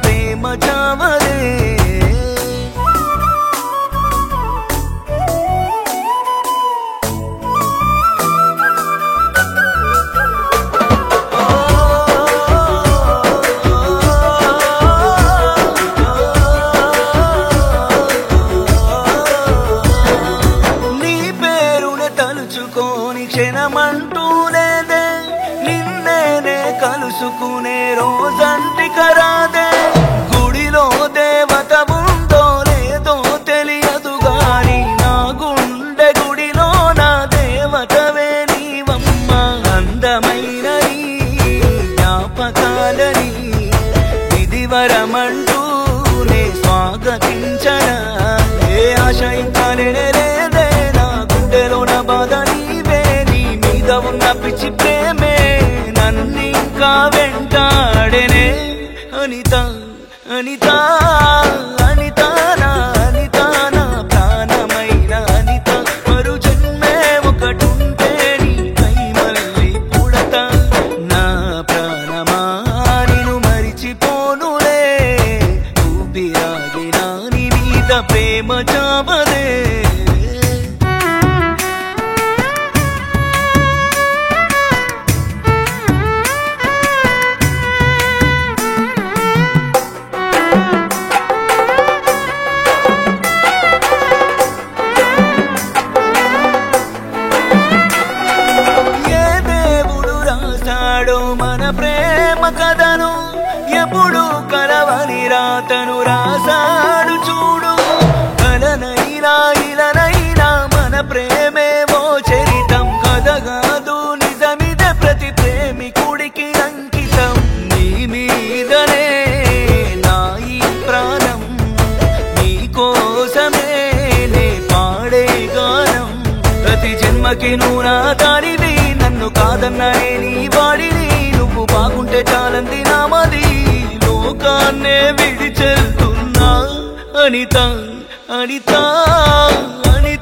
ప్రేమ చావదే క్షణమంటూ లేదే నిన్నేనే కలుసుకునే రోజంటికరాదే గుడిలో దేవత ఉందో లేదో తెలియదు గాని నా గుండె గుడిలో నా దేవతవే నీవమ్మ అందమైన నీ జ్ఞాపకాలని విధివరమంటూ నే స్వాగతించనా ఏ ఆశ ఇంకా లేదే నా గుండెలో నా బాధ ఉన్న పిచ్చి ప్రేమే నన్నింకా వెంటాడేనే అనిత అనిత అనిత నా అనిత నా ప్రాణమైన అనిత మరు జన్మే ఒకటుంటే నీకై మళ్ళీ పుడతా నా ప్రాణమా నిన్ను మరిచిపోనులే ఊపిరాగినా నీ మీద ప్రేమ చావదే మన ప్రేమ కథను ఎప్పుడు కలవని రాతను రాసాడు చూడు కలనైనా ఇలనైనా మన ప్రేమేమో చరితం కథగాదు నిజమిదే ప్రతి ప్రేమికుడికి అంకితం నీ మీదనే నా ఈ ప్రాణం నీ కోసమే నే పాడే గానం ప్రతి జన్మకి నువ్వు నా దారివి నన్ను కాదన్నానే నీ వాడిని నువ్వు బాగుంటే చాలంది నామది లోకాన్నే విడిచెళ్తున్నా అనిత అనిత అనిత